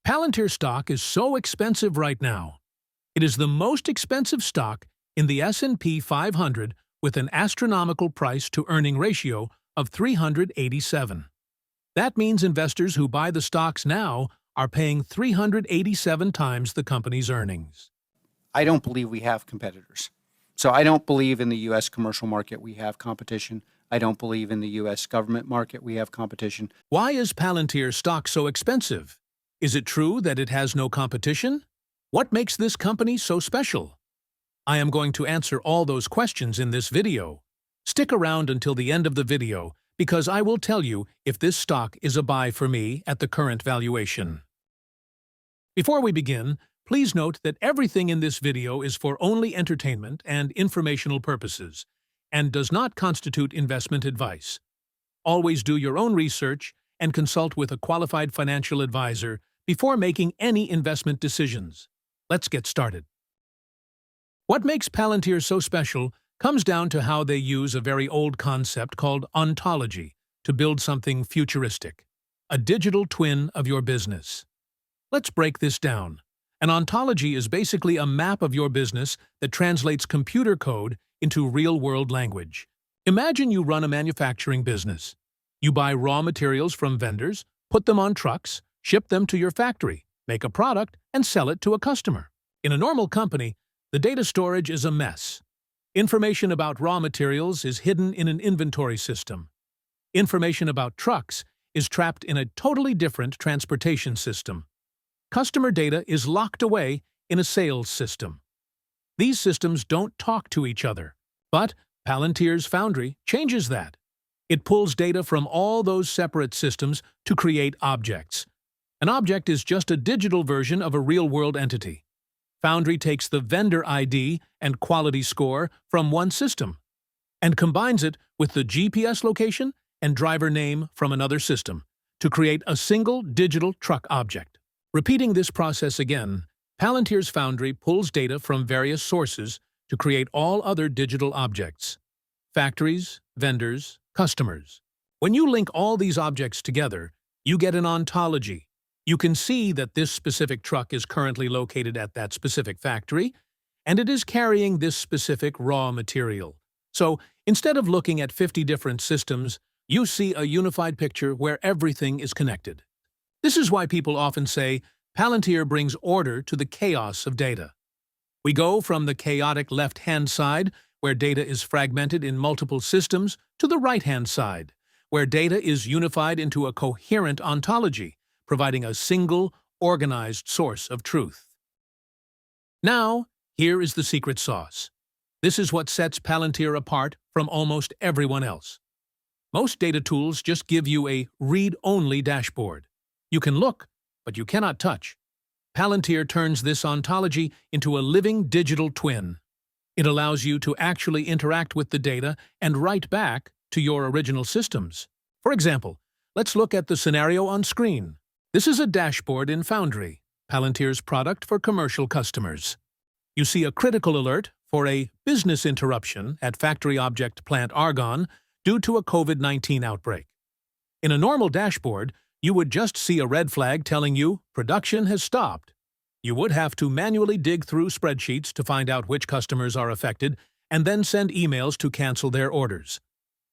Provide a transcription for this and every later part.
Palantir stock is so expensive right now. It is the most expensive stock in the S&P 500 with an astronomical price-to-earning ratio of 387. That means investors who buy the stocks now are paying 387 times the company's earnings. I don't believe we have competitors. So I don't believe in the U.S. commercial market we have competition. I don't believe in the U.S. government market we have competition. Why is Palantir stock so expensive? Is it true that it has no competition? What makes this company so special? I am going to answer all those questions in this video. Stick around until the end of the video because I will tell you if this stock is a buy for me at the current valuation. Before we begin, please note that everything in this video is for only entertainment and informational purposes and does not constitute investment advice. Always do your own research and consult with a qualified financial advisor before making any investment decisions. Let's get started. What makes Palantir so special comes down to how they use a very old concept called ontology to build something futuristic, a digital twin of your business. Let's break this down. An ontology is basically a map of your business that translates computer code into real-world language. Imagine you run a manufacturing business. You buy raw materials from vendors, put them on trucks, ship them to your factory, make a product, and sell it to a customer. In a normal company, the data storage is a mess. Information about raw materials is hidden in an inventory system. Information about trucks is trapped in a totally different transportation system. Customer data is locked away in a sales system. These systems don't talk to each other, but Palantir's Foundry changes that. It pulls data from all those separate systems to create objects. An object is just a digital version of a real-world entity. Foundry takes the vendor ID and quality score from one system and combines it with the GPS location and driver name from another system to create a single digital truck object. Repeating this process again, Palantir's Foundry pulls data from various sources to create all other digital objects: factories, vendors, customers. When you link all these objects together, you get an ontology. You can see that this specific truck is currently located at that specific factory, and it is carrying this specific raw material. So, instead of looking at 50 different systems, you see a unified picture where everything is connected. This is why people often say Palantir brings order to the chaos of data. We go from the chaotic left-hand side, where data is fragmented in multiple systems, to the right-hand side, where data is unified into a coherent ontology, providing a single, organized source of truth. Now, here is the secret sauce. This is what sets Palantir apart from almost everyone else. Most data tools just give you a read-only dashboard. You can look, but you cannot touch. Palantir turns this ontology into a living digital twin. It allows you to actually interact with the data and write back to your original systems. For example, let's look at the scenario on screen. This is a dashboard in Foundry, Palantir's product for commercial customers. You see a critical alert for a business interruption at factory object plant Argonne due to a COVID-19 outbreak. In a normal dashboard, you would just see a red flag telling you production has stopped. You would have to manually dig through spreadsheets to find out which customers are affected and then send emails to cancel their orders.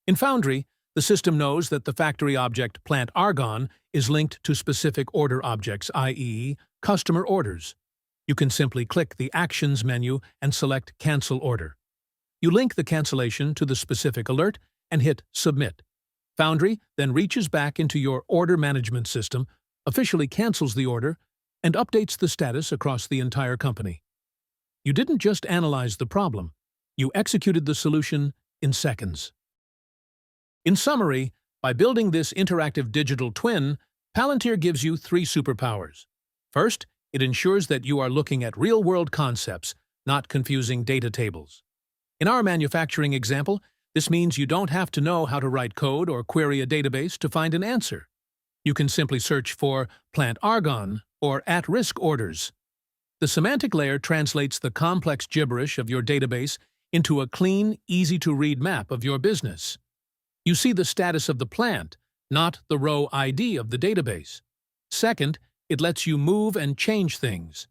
In Foundry, the system knows that the factory object plant Argonne is linked to specific order objects, i.e., customer orders. You can simply click the Actions menu and select Cancel Order. You link the cancellation to the specific alert and hit Submit. Foundry then reaches back into your order management system, officially cancels the order, and updates the status across the entire company. You didn't just analyze the problem, you executed the solution in seconds. In summary, by building this interactive digital twin, Palantir gives you 3 superpowers. First, it ensures that you are looking at real-world concepts, not confusing data tables. In our manufacturing example, this means you don't have to know how to write code or query a database to find an answer. You can simply search for plant Argonne or at-risk orders. The semantic layer translates the complex gibberish of your database into a clean, easy-to-read map of your business. You see the status of the plant, not the row ID of the database. Second, It lets you move and change things.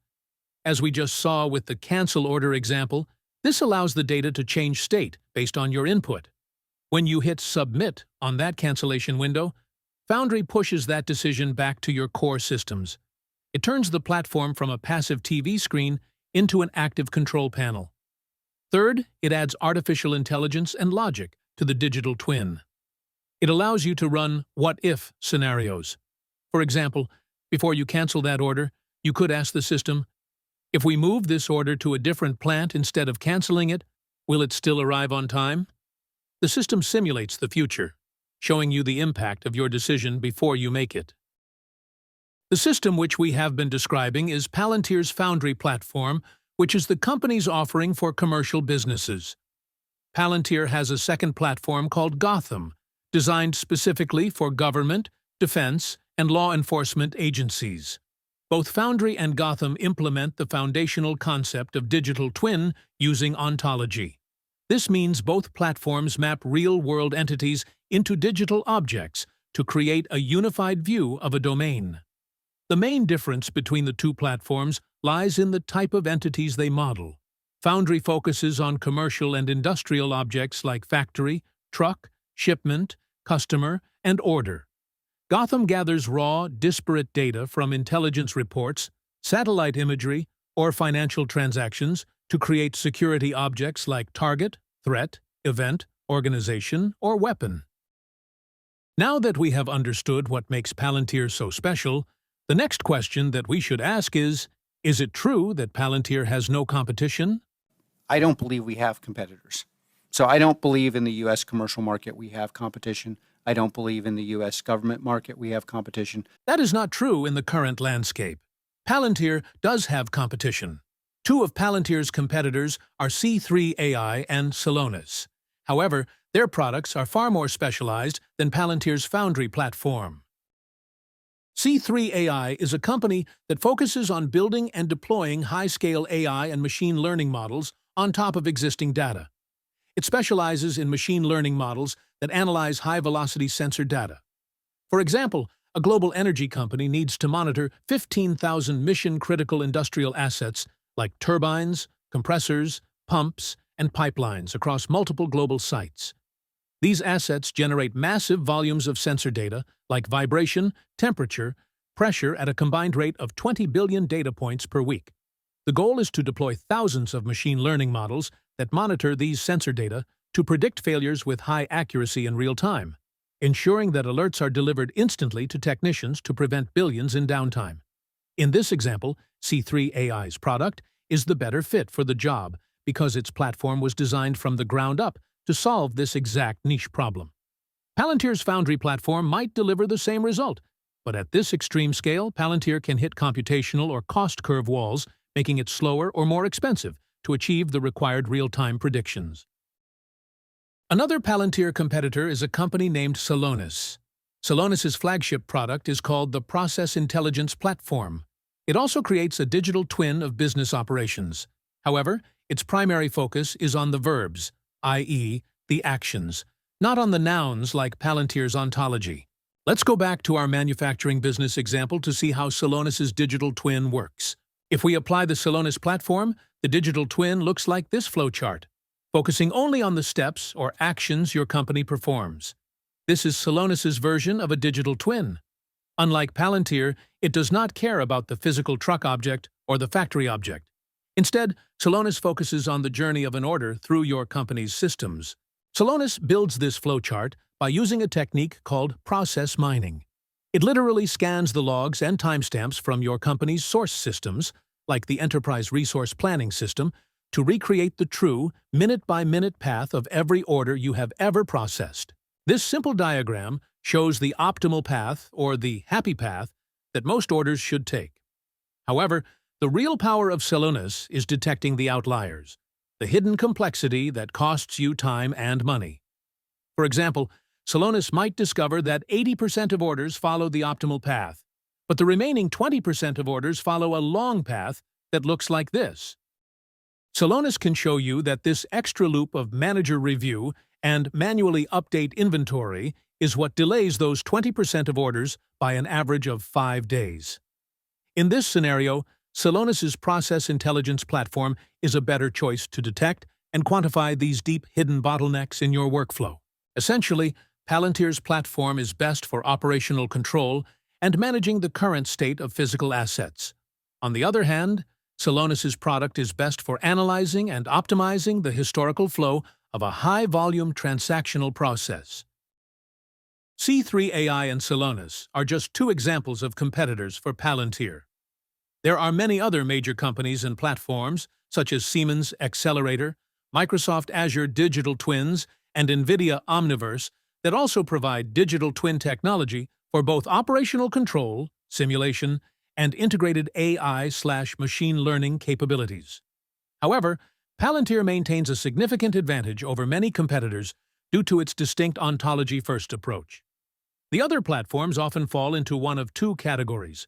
As we just saw with the cancel order example, this allows the data to change state based on your input. When you hit Submit on that cancellation window, Foundry pushes that decision back to your core systems. It turns the platform from a passive TV screen into an active control panel. Third, it adds artificial intelligence and logic to the digital twin. It allows you to run what-if scenarios. For example, before you cancel that order, you could ask the system, if we move this order to a different plant instead of canceling it, will it still arrive on time? The system simulates the future, showing you the impact of your decision before you make it. The system which we have been describing is Palantir's Foundry platform, which is the company's offering for commercial businesses. Palantir has a second platform called Gotham, designed specifically for government, defense, and law enforcement agencies. Both Foundry and Gotham implement the foundational concept of digital twin using ontology. This means both platforms map real-world entities into digital objects to create a unified view of a domain. The main difference between the two platforms lies in the type of entities they model. Foundry focuses on commercial and industrial objects like factory, truck, shipment, customer, and order. Gotham gathers raw, disparate data from intelligence reports, satellite imagery, or financial transactions to create security objects like target, threat, event, organization, or weapon. Now that we have understood what makes Palantir so special, the next question that we should ask is it true that Palantir has no competition? I don't believe we have competitors. So I don't believe in the U.S. commercial market we have competition. I don't believe in the U.S. government market we have competition. That is not true in the current landscape. Palantir does have competition. Two of Palantir's competitors are C3 AI and Celonis. However, their products are far more specialized than Palantir's Foundry platform. C3 AI is a company that focuses on building and deploying high-scale AI and machine learning models on top of existing data. It specializes in machine learning models that analyze high-velocity sensor data. For example, a global energy company needs to monitor 15,000 mission-critical industrial assets like turbines, compressors, pumps, and pipelines across multiple global sites. These assets generate massive volumes of sensor data like vibration, temperature, pressure at a combined rate of 20 billion data points per week. The goal is to deploy thousands of machine learning models that monitor these sensor data to predict failures with high accuracy in real time, ensuring that alerts are delivered instantly to technicians to prevent billions in downtime. In this example, C3 AI's product is the better fit for the job because its platform was designed from the ground up to solve this exact niche problem. Palantir's Foundry platform might deliver the same result, but at this extreme scale, Palantir can hit computational or cost curve walls, making it slower or more expensive to achieve the required real-time predictions. Another Palantir competitor is a company named Celonis. Celonis's flagship product is called the Process Intelligence Platform. It also creates a digital twin of business operations. However, its primary focus is on the verbs, i.e., the actions, not on the nouns like Palantir's ontology. Let's go back to our manufacturing business example to see how Celonis's digital twin works. If we apply the Celonis platform, the digital twin looks like this flowchart, focusing only on the steps or actions your company performs. This is Celonis's version of a digital twin. Unlike Palantir, it does not care about the physical truck object or the factory object. Instead, Celonis focuses on the journey of an order through your company's systems. Celonis builds this flowchart by using a technique called process mining. It literally scans the logs and timestamps from your company's source systems, like the Enterprise Resource Planning System, to recreate the true, minute-by-minute path of every order you have ever processed. This simple diagram shows the optimal path, or the happy path, that most orders should take. However, the real power of Celonis is detecting the outliers, the hidden complexity that costs you time and money. For example, Celonis might discover that 80% of orders follow the optimal path, but the remaining 20% of orders follow a long path that looks like this. Celonis can show you that this extra loop of manager review and manually update inventory is what delays those 20% of orders by an average of 5 days. In this scenario, Celonis's process intelligence platform is a better choice to detect and quantify these deep hidden bottlenecks in your workflow. Essentially, Palantir's platform is best for operational control and managing the current state of physical assets. On the other hand, Celonis's product is best for analyzing and optimizing the historical flow of a high-volume transactional process. C3 AI and Celonis are just two examples of competitors for Palantir. There are many other major companies and platforms, such as Siemens Accelerator, Microsoft Azure Digital Twins, and NVIDIA Omniverse, that also provide digital twin technology for both operational control, simulation, and integrated AI/machine learning capabilities. However, Palantir maintains a significant advantage over many competitors due to its distinct ontology-first approach. The other platforms often fall into one of two categories.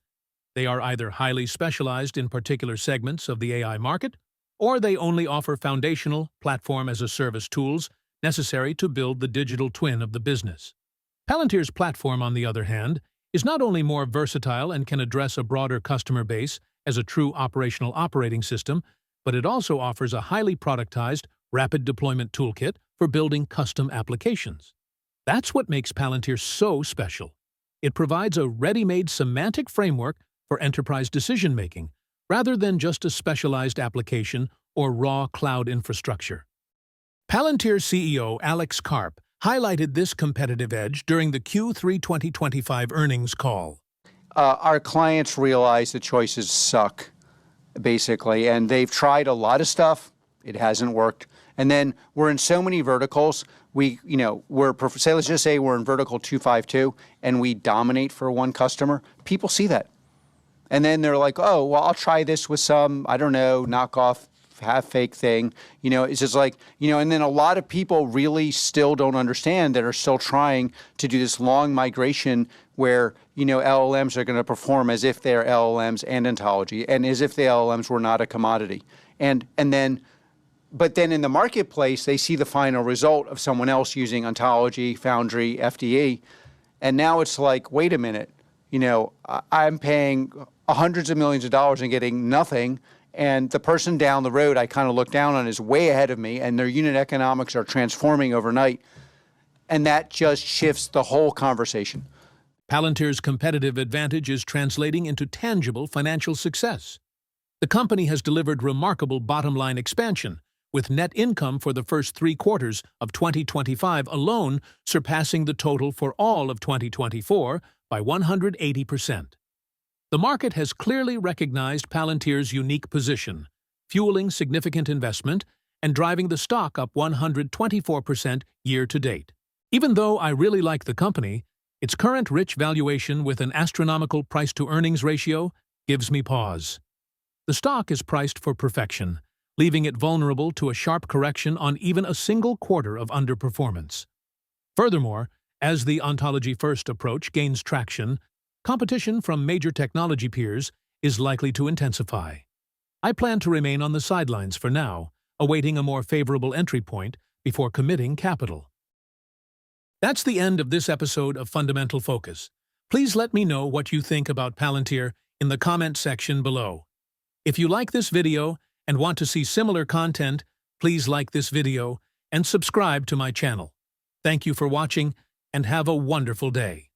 They are either highly specialized in particular segments of the AI market, or they only offer foundational platform-as-a-service tools necessary to build the digital twin of the business. Palantir's platform, on the other hand, is not only more versatile and can address a broader customer base as a true operational operating system, but it also offers a highly productized, rapid deployment toolkit for building custom applications. That's what makes Palantir so special. It provides a ready-made semantic framework for enterprise decision-making, rather than just a specialized application or raw cloud infrastructure. Palantir CEO Alex Karp highlighted this competitive edge during the Q3 2025 earnings call. Our clients realize the choices suck, basically, and they've tried a lot of stuff. It hasn't worked. And then we're in so many verticals. Let's just say we're in vertical 252 and we dominate for one customer. People see that. And then they're like, oh, well, I'll try this with some, I don't know, knockoff, half-fake thing. It's just like, and then a lot of people really still don't understand that are still trying to do this long migration where, LLMs are going to perform as if they're LLMs and ontology and as if the LLMs were not a commodity. But then in the marketplace, they see the final result of someone else using ontology, Foundry, FDE. And now it's like, wait a minute, I'm paying hundreds of millions of dollars and getting nothing. And the person down the road I kind of look down on is way ahead of me, and their unit economics are transforming overnight. And that just shifts the whole conversation. Palantir's competitive advantage is translating into tangible financial success. The company has delivered remarkable bottom-line expansion, with net income for the first 3 quarters of 2025 alone surpassing the total for all of 2024 by 180%. The market has clearly recognized Palantir's unique position, fueling significant investment and driving the stock up 124% year-to-date. Even though I really like the company, its current rich valuation with an astronomical price-to-earnings ratio gives me pause. The stock is priced for perfection, leaving it vulnerable to a sharp correction on even a single quarter of underperformance. Furthermore, as the ontology-first approach gains traction, competition from major technology peers is likely to intensify. I plan to remain on the sidelines for now, awaiting a more favorable entry point before committing capital. That's the end of this episode of Fundamental Focus. Please let me know what you think about Palantir in the comment section below. If you like this video and want to see similar content, please like this video and subscribe to my channel. Thank you for watching and have a wonderful day.